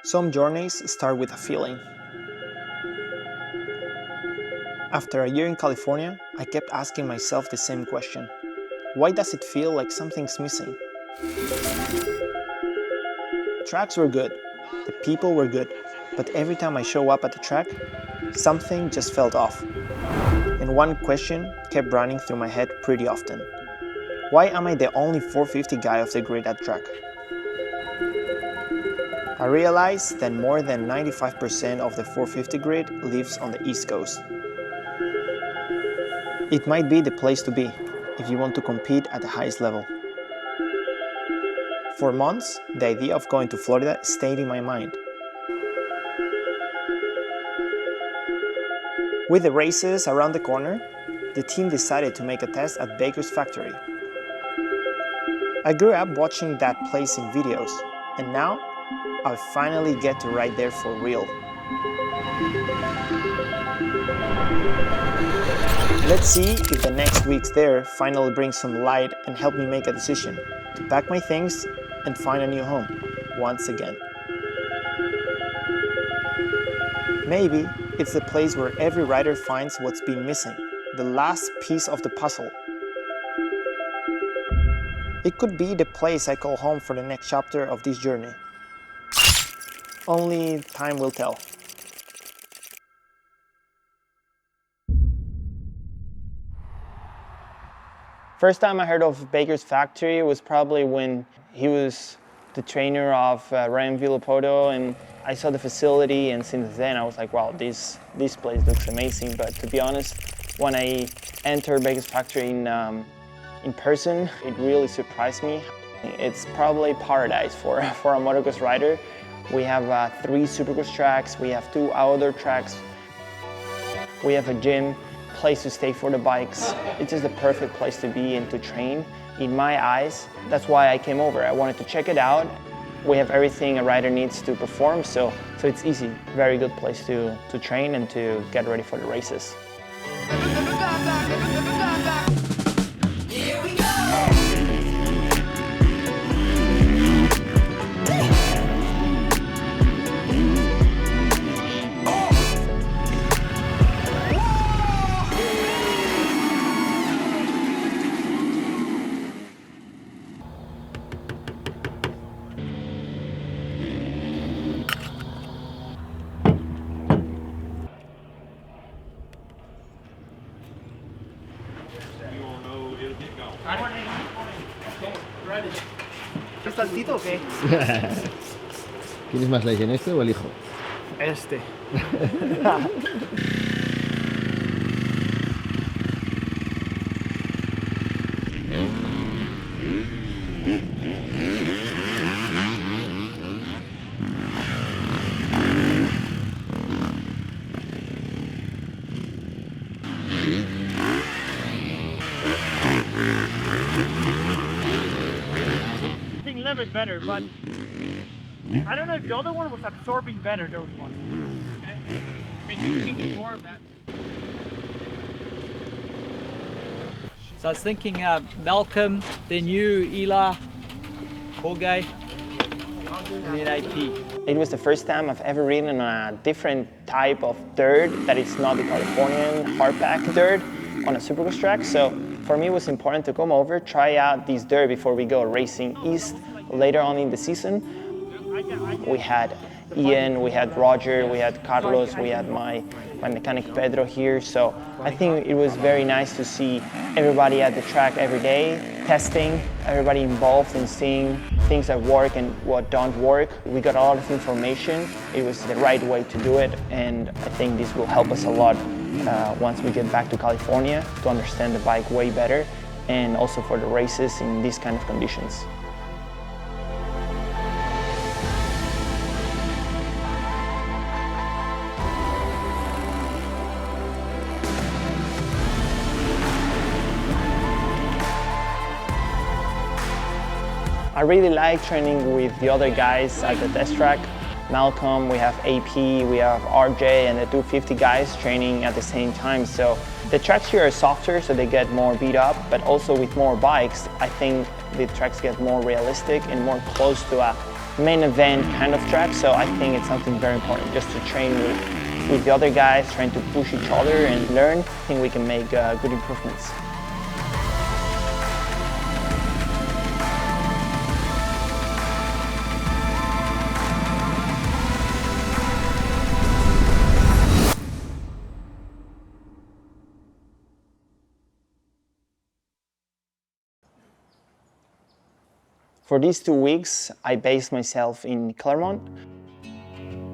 Some journeys start with a feeling. After a year in California, I kept asking myself the same question. Why does it feel like something's missing? The tracks were good, the people were good, but every time I show up at the track, something just felt off. And one question kept running through my head pretty often. Why am I the only 450 guy off the grid at track? I realized that more than 95% of the 450 grid lives on the East Coast. It might be the place to be if you want to compete at the highest level. For months, the idea of going to Florida stayed in my mind. With the races around the corner, the team decided to make a test at Baker's factory. I grew up watching that place in videos, and now I finally get to ride there for real. Let's see if the next weeks there finally brings some light and help me make a decision to pack my things and find a new home once again. Maybe it's the place where every rider finds what's been missing, the last piece of the puzzle. It could be the place I call home for the next chapter of this journey. Only time will tell. First time I heard of Baker's factory was probably when he was the trainer of Ryan Villopoto, and I saw the facility, and since then I was like, wow, this place looks amazing. But to be honest, when I entered Baker's factory in person, it really surprised me. It's probably paradise for a motocross rider. We have 3 supercross tracks, we have 2 outdoor tracks, we have a gym, place to stay for the bikes. It's just the perfect place to be and to train. In my eyes, that's why I came over. I wanted to check it out. We have everything a rider needs to perform, so it's easy. Very good place to train and to get ready for the races. ¿Es saltito o qué? ¿Tienes más leche en este o el hijo? Este. A little bit better, but I don't know if the other one was absorbing better, those ones. I mean, you can get more of that. So I was thinking Malcolm, then you, Ela, Jorge, and then AP. It was the first time I've ever ridden on a different type of dirt that is not the Californian hardpack dirt on a supercross track. So for me, it was important to come over, try out this dirt before we go racing east later on in the season. We had Ian, we had Roger, we had Carlos, we had my mechanic Pedro here. So I think it was very nice to see everybody at the track every day, testing, everybody involved in seeing things that work and what don't work. We got a lot of information. It was the right way to do it, and I think this will help us a lot once we get back to California to understand the bike way better, and also for the races in these kind of conditions. I really like training with the other guys at the test track. Malcolm, we have AP, we have RJ, and the 250 guys training at the same time. So the tracks here are softer, so they get more beat up, but also with more bikes, I think the tracks get more realistic and more close to a main event kind of track, so I think it's something very important just to train with the other guys, trying to push each other and learn. I think we can make good improvements. For these 2 weeks, I based myself in Clermont.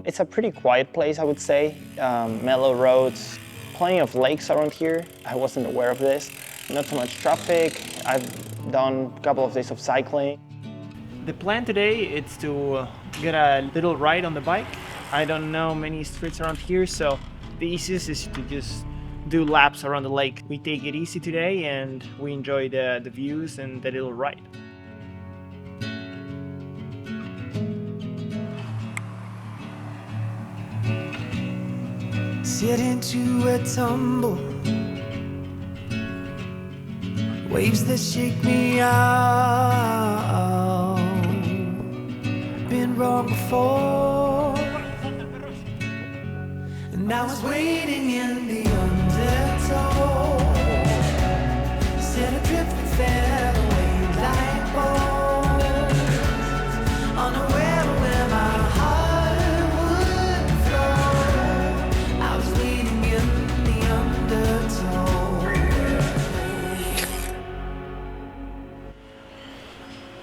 It's a pretty quiet place, I would say. Mellow roads, plenty of lakes around here. I wasn't aware of this. Not so much traffic. I've done a couple of days of cycling. The plan today is to get a little ride on the bike. I don't know many streets around here, so the easiest is to just do laps around the lake. We take it easy today and we enjoy the views and the little ride. Sit into a tumble, waves that shake me out. Been wrong before, and I was waiting in the undertow. Set adrift and fell away like bones, unaware of where my heart would flow. I was waiting in the undertow.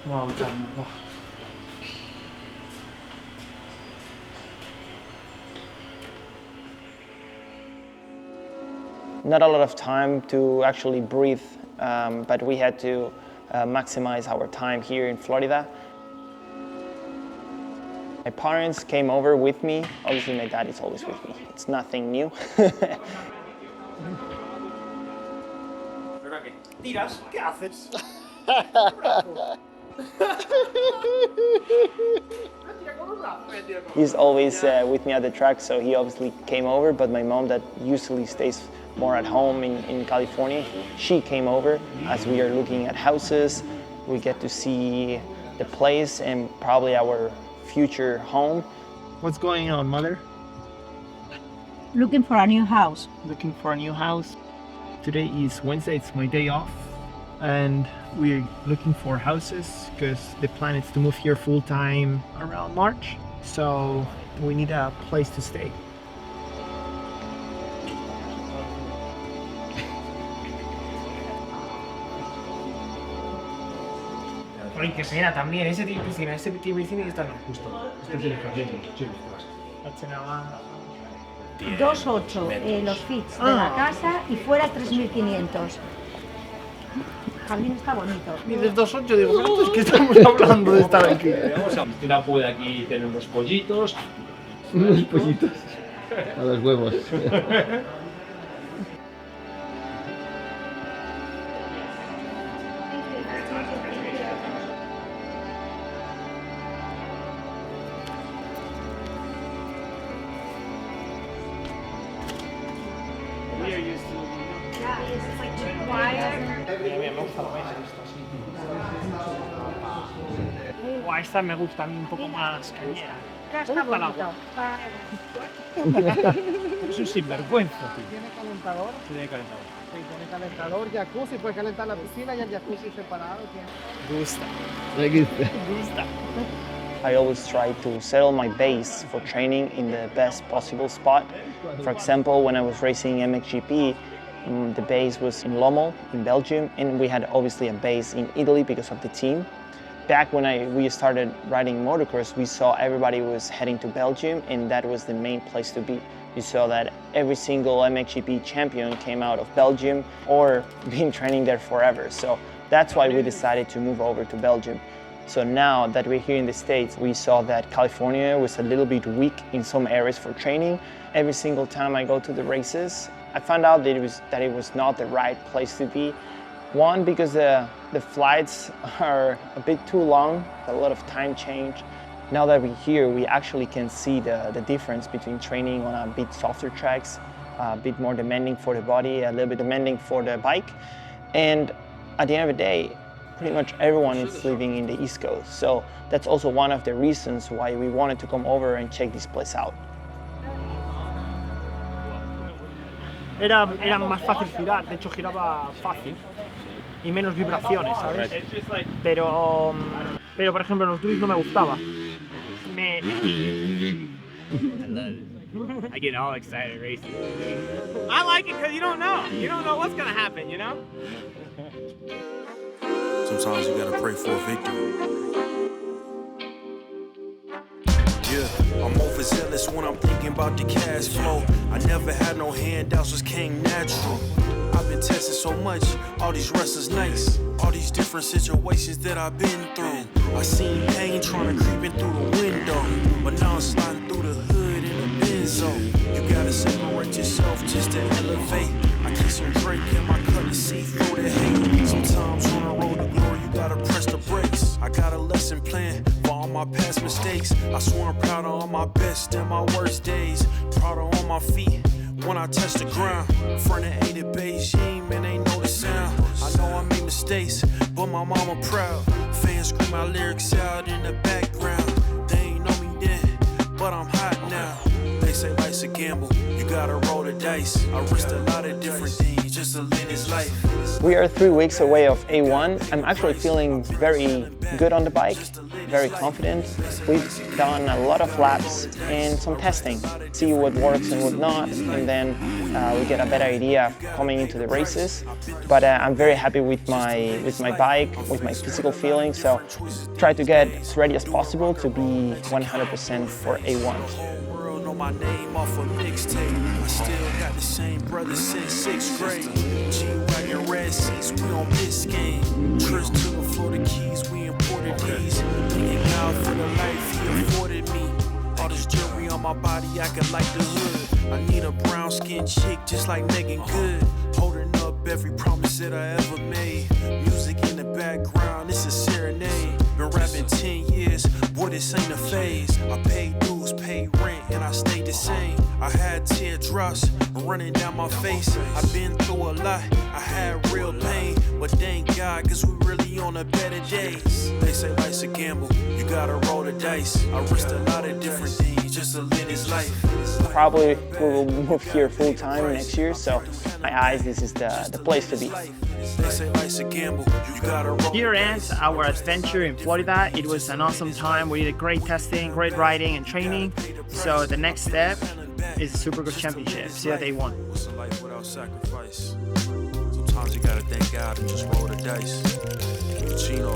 Wow, wow. Not a lot of time to actually breathe, but we had to maximize our time here in Florida. My parents came over with me. Obviously, my dad is always with me. It's nothing new. Tiras, ¿qué haces? He's always with me at the track, so he obviously came over, but my mom, that usually stays more at home in California, she came over. As we are looking at houses, we get to see the place and probably our future home. What's going on, mother? Looking for a new house. Looking for a new house. Today is Wednesday, it's my day off, and we're looking for houses because the plan is to move here full time around March, so we need a place to stay. Ay, qué pena también, ese tipo de piscina y esta no. Justo, este es el jardín, sí, ostras. 2,800 los feeds de la casa y fuera 3.500. El jardín está bonito. Dices 2,8, digo, ¿pero es que estamos hablando de estar aquí? La piscina puede aquí tener unos pollitos. Unos pollitos a los huevos. Buah, esta me gusta a mí un poco más cañera. Está bonito. Es un sinvergüenza, tío. ¿Tiene calentador? Tiene calentador. Sí, tiene calentador, jacuzzi, puedes calentar la piscina y el jacuzzi separado. Gusta. Me gusta. Gusta. I always try to settle my base for training in the best possible spot. For example, when I was racing MXGP, the base was in Lommel in Belgium, and we had obviously a base in Italy because of the team. Back when we started riding motocross, we saw everybody was heading to Belgium, and that was the main place to be. You saw that every single MXGP champion came out of Belgium or been training there forever. So that's why we decided to move over to Belgium. So now that we're here in the States, we saw that California was a little bit weak in some areas for training. Every single time I go to the races, I found out that it was not the right place to be. One, because the flights are a bit too long, a lot of time change. Now that we're here, we actually can see the difference between training on a bit softer tracks, a bit more demanding for the body, a little bit demanding for the bike. And at the end of the day, pretty much everyone is living in the East Coast. So that's also one of the reasons why we wanted to come over and check this place out. Era más fácil girar, de hecho giraba fácil y menos vibraciones, ¿sabes? Pero por ejemplo en los duties no me gustaba. I get all excited racing. I like it because you don't know what's gonna happen, you know? Sometimes you gotta pray for a victory. Yeah, I'm overzealous when I'm thinking about the cash flow. I never had no handouts, just came natural. I've been tested so much, all these wrestlers nice. All these different situations that I've been through. I seen pain trying to creep in through the window, but now I'm sliding through the hood in a Benzo. You gotta separate yourself just to elevate. I keep some drink in my cup to see through the hate. Sometimes on the road to glory, you gotta press the brakes. I got a lesson plan for all my past mistakes. I swear I'm proud of all my best and my worst days. Proud of all my feet when I touch the ground. Front of 8 at Beijing, man, they know the sound. I know I made mistakes, but my mama proud. Fans scream my lyrics out in the background. They ain't know me then, but I'm hot now. They say life's a gamble, you gotta roll the dice. I risked a lot of different things just to live this life. We are 3 weeks away of A1. I'm actually feeling very good on the bike, very confident. We've done a lot of laps and some testing, see what works and what not, and then we get a better idea coming into the races. But I'm very happy with my bike, with my physical feeling, so try to get as ready as possible to be 100% for A1. Know my name off a mixtape. I still got the same brothers since 6th grade. G-Wagon red seats, we on this game. Trips to the Florida Keys, we imported these. Thanking God for the life he afforded me. All this jewelry on my body acting like the hood. I need a brown skinned chick just like Megan Good. Holding up every promise that I ever made. Music in the background, it's a serenade. Been rapping 10 years, boy this ain't a phase. I paid dues, paid rent, and I stayed the same. I had teardrops running down my face. I've been through a lot, I had real pain. But thank God, cause we really on a better days. They say life's a gamble, you gotta roll the dice. I risked a lot of different things just to live this life. Probably we will move here full time next year, so my eyes, this is the place to be. Here ends our adventure in Florida. It was an awesome time. We did great testing, great riding and training. So the next step is the Supercross Championship. See that they won. What's a life without sacrifice? Sometimes you gotta thank God and just roll the dice. Chino.